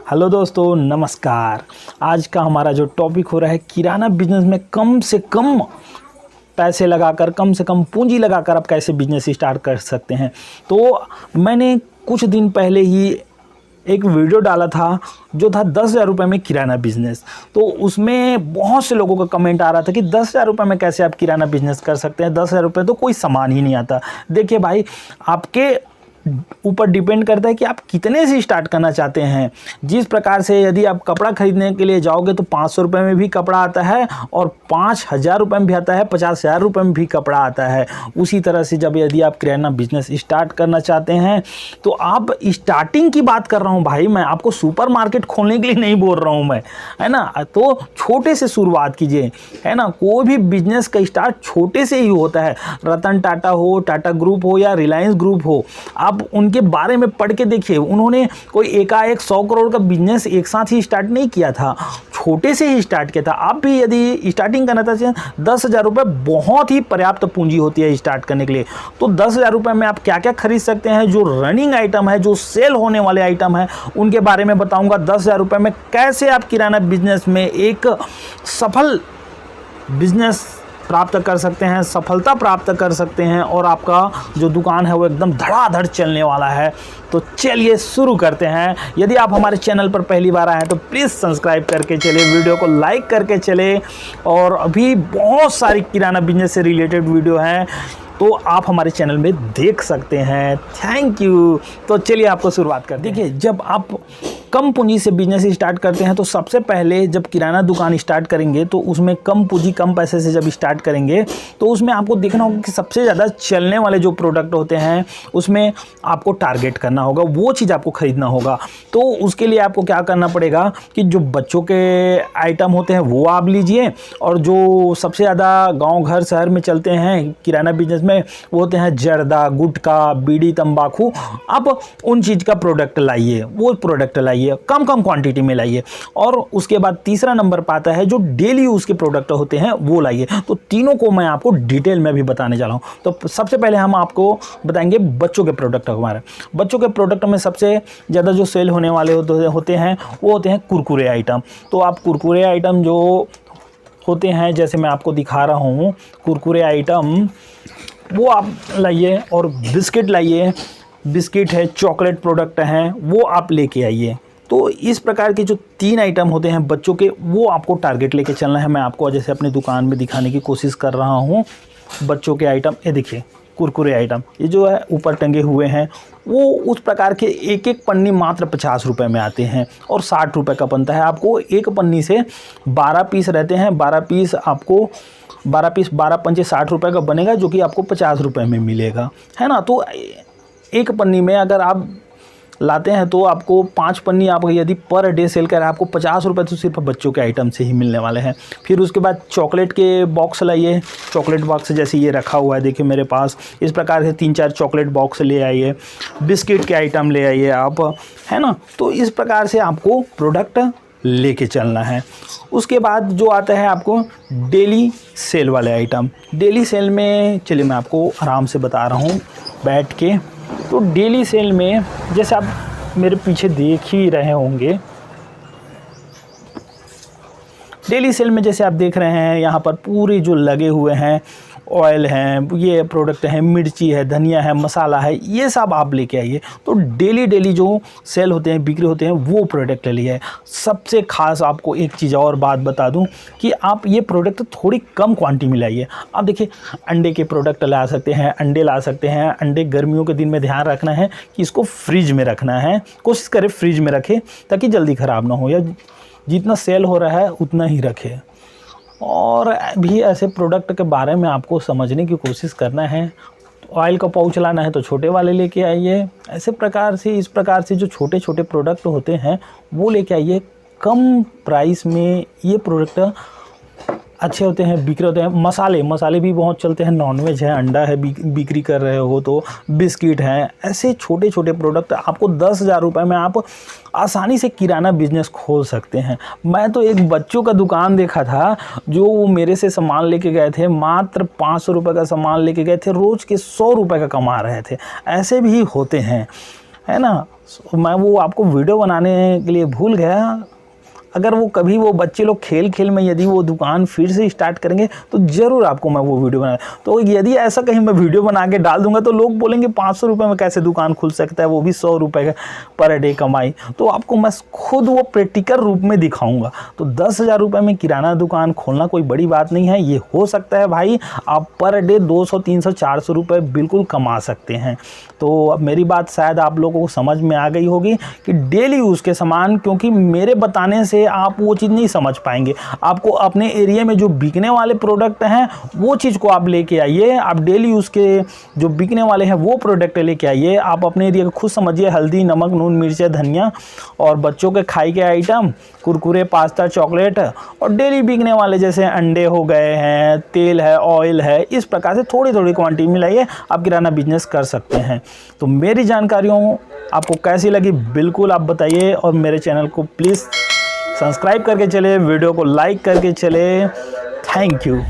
Hello दोस्तों, नमस्कार। आज का हमारा जो टॉपिक हो रहा है किराना बिजनेस में कम से कम पैसे लगाकर, कम से कम पूंजी लगाकर आप कैसे बिजनेस स्टार्ट कर सकते हैं। तो मैंने कुछ दिन पहले ही एक वीडियो डाला था जो था 10,000 रुपये में किराना बिजनेस। तो उसमें बहुत से लोगों का कमेंट आ रहा था कि 10,000 रुपये में कैसे आप किराना बिजनेस कर सकते हैं, 10,000 रुपये तो कोई सामान ही नहीं आता। देखिए भाई, आपके ऊपर डिपेंड करता है कि आप कितने से स्टार्ट करना चाहते हैं। जिस प्रकार से यदि आप कपड़ा खरीदने के लिए जाओगे तो 500 रुपये में भी कपड़ा आता है और 5,000 रुपये में भी आता है, 50,000 रुपये में भी कपड़ा आता है। उसी तरह से जब यदि आप किराना बिजनेस स्टार्ट करना चाहते हैं तो आप स्टार्टिंग की बात कर रहा हूँ भाई, मैं आपको सुपर मार्केट खोलने के लिए नहीं बोल रहा हूँ मैं, है ना। तो छोटे से शुरुआत कीजिए, है ना। कोई भी बिजनेस का स्टार्ट छोटे से ही होता है। रतन टाटा हो, टाटा ग्रुप हो या रिलायंस ग्रुप हो, आप उनके बारे में पढ़ के देखिए। उन्होंने कोई एकाएक 100 करोड़ का बिजनेस एक साथ ही स्टार्ट नहीं किया था, छोटे से ही स्टार्ट किया था। आप भी यदि स्टार्टिंग करना चाहते हैं, 10,000 रुपये बहुत ही पर्याप्त पूंजी होती है स्टार्ट करने के लिए। तो 10,000 रुपये में आप क्या क्या खरीद सकते हैं, जो रनिंग आइटम है, जो सेल होने वाले आइटम है, उनके बारे में बताऊंगा। 10,000 रुपये में कैसे आप किराना बिजनेस में एक सफल बिजनेस प्राप्त कर सकते हैं, सफलता प्राप्त कर सकते हैं और आपका जो दुकान है वो एकदम धड़ाधड़ चलने वाला है। तो चलिए शुरू करते हैं। यदि आप हमारे चैनल पर पहली बार आए हैं तो प्लीज़ सब्सक्राइब करके चले, वीडियो को लाइक करके चले। और अभी बहुत सारी किराना बिजनेस से रिलेटेड वीडियो हैं तो आप हमारे चैनल में देख सकते हैं। Thank you. तो चलिए आपको शुरुआत कर देखिए, जब आप कम पूंजी से बिजनेस स्टार्ट करते हैं तो सबसे पहले जब किराना दुकान स्टार्ट करेंगे तो उसमें कम पूंजी, कम पैसे से जब स्टार्ट करेंगे तो उसमें आपको देखना होगा कि सबसे ज़्यादा चलने वाले जो प्रोडक्ट होते हैं उसमें आपको टारगेट करना होगा, वो चीज़ आपको ख़रीदना होगा। तो उसके लिए आपको क्या करना पड़ेगा कि जो बच्चों के आइटम होते हैं वो आप लीजिए, और जो सबसे ज़्यादा गाँव घर शहर में चलते हैं किराना बिजनेस में वो होते हैं जर्दा, गुटखा, बीड़ी, तंबाकू। आप उन चीज़ का प्रोडक्ट लाइए, वो प्रोडक्ट लाइए, कम क्वांटिटी में लाइए। और उसके बाद तीसरा नंबर पर आता है जो डेली यूज़ के प्रोडक्ट होते हैं वो लाइए। तो तीनों को मैं आपको डिटेल में भी बताने जा रहा हूँ। तो सबसे पहले हम आपको बताएंगे बच्चों के प्रोडक्ट। हमारे बच्चों के प्रोडक्ट में सबसे ज़्यादा जो सेल होने वाले होते हैं वो होते हैं कुरकुरे आइटम। तो आप कुरकुरे आइटम जो होते हैं, जैसे मैं आपको दिखा रहा हूँ, कुरकुरे आइटम वो आप लाइए। और बिस्किट लाइए, बिस्किट है, चॉकलेट प्रोडक्ट हैं, वो आप लेके आइए। तो इस प्रकार के जो 3 आइटम होते हैं बच्चों के, वो आपको टारगेट लेके चलना है। मैं आपको जैसे अपनी दुकान में दिखाने की कोशिश कर रहा हूँ बच्चों के आइटम। ये देखिए कुरकुरे आइटम, ये जो है ऊपर टंगे हुए हैं, वो उस प्रकार के एक एक पन्नी मात्र 50 रुपये में आते हैं और 60 रुपये का बनता है। आपको एक पन्नी से 12 पीस रहते हैं, 12 पीस आपको 12 पंचे 60 रुपये का बनेगा, जो कि आपको 50 रुपये में मिलेगा, है ना। तो एक पन्नी में अगर आप लाते हैं तो आपको 5 पन्नी आप यदि पर डे सेल कर, आपको 50 रुपये तो सिर्फ बच्चों के आइटम से ही मिलने वाले हैं। फिर उसके बाद चॉकलेट के बॉक्स लाइए। चॉकलेट बॉक्स जैसे ये रखा हुआ है, देखिए मेरे पास, इस प्रकार से 3-4 चॉकलेट बॉक्स ले आइए। बिस्किट के आइटम ले आइए आप, है ना। तो इस प्रकार से आपको प्रोडक्ट लेके चलना है। उसके बाद जो आता है आपको डेली सेल वाले आइटम। डेली सेल में चलिए मैं आपको आराम से बता रहा हूँ बैठ के। तो डेली सेल में जैसे आप मेरे पीछे देख ही रहे होंगे, डेली सेल में जैसे आप देख रहे हैं यहाँ पर पूरे जो लगे हुए हैं, ऑयल हैं, ये प्रोडक्ट हैं, मिर्ची है, धनिया है, मसाला है, ये सब आप लेके आइए। तो डेली जो सेल होते हैं, बिक्री होते हैं, वो प्रोडक्ट ले लिए। सबसे खास आपको एक चीज़ और बात बता दूं कि आप ये प्रोडक्ट थोड़ी कम क्वांटिटी में लाइए। आप देखिए अंडे के प्रोडक्ट ला सकते हैं, अंडे ला सकते हैं। अंडे गर्मियों के दिन में ध्यान रखना है कि इसको फ्रिज में रखना है, कोशिश करें फ्रिज में रखें ताकि जल्दी ख़राब ना हो, या जितना सेल हो रहा है उतना ही रखें। और भी ऐसे प्रोडक्ट के बारे में आपको समझने की कोशिश करना है। तो ऑयल का पाउच लाना है तो छोटे वाले लेके आइए। ऐसे प्रकार से, इस प्रकार से जो छोटे छोटे प्रोडक्ट होते हैं वो लेके आइए। कम प्राइस में ये प्रोडक्ट अच्छे होते हैं, बिक्री होते हैं। मसाले भी बहुत चलते हैं, नॉनवेज है, अंडा है, बिक्री कर रहे हो तो बिस्किट हैं। ऐसे छोटे छोटे प्रोडक्ट आपको 10,000 रुपये में आप आसानी से किराना बिजनेस खोल सकते हैं। मैं तो एक बच्चों का दुकान देखा था जो वो मेरे से सामान लेके गए थे, मात्र 500 रुपये का सामान लेके गए थे, रोज़ के 100 रुपये का कमा रहे थे। ऐसे भी होते हैं, है ना। मैं वो आपको वीडियो बनाने के लिए भूल गया। अगर वो कभी वो बच्चे लोग खेल खेल में यदि वो दुकान फिर से स्टार्ट करेंगे तो ज़रूर आपको मैं वो वीडियो बना, तो यदि ऐसा कहीं मैं वीडियो बना के डाल दूंगा तो लोग बोलेंगे 500 रुपये में कैसे दुकान खुल सकता है, वो भी 100 रुपये पर डे कमाई। तो आपको मैं खुद वो प्रैक्टिकल रूप में दिखाऊंगा। तो 10,000 रुपये में किराना दुकान खोलना कोई बड़ी बात नहीं है, ये हो सकता है भाई। आप पर डे 200, 300, 400 रुपये बिल्कुल कमा सकते हैं। तो अब मेरी बात शायद आप लोगों को समझ में आ गई होगी कि डेली यूज़ के सामान, क्योंकि मेरे बताने से आप वो चीज़ नहीं समझ पाएंगे। आपको अपने एरिया में जो बिकने वाले प्रोडक्ट हैं वो चीज़ को आप लेके आइए। आप डेली यूज़ के जो बिकने वाले हैं वो प्रोडक्ट लेके आइए। आप अपने एरिया को खुद समझिए, हल्दी, नमक, नून, मिर्च, धनिया और बच्चों के खाई के आइटम, कुरकुरे, पास्ता, चॉकलेट और डेली बिकने वाले जैसे अंडे हो गए हैं, तेल है, ऑयल है। इस प्रकार से थोड़ी थोड़ी क्वांटिटी में लाइए, आप किराना बिजनेस कर सकते हैं। तो मेरी जानकारियों आपको कैसी लगी बिल्कुल आप बताइए, और मेरे चैनल को प्लीज़ सब्सक्राइब करके चले, वीडियो को लाइक करके चले। Thank you.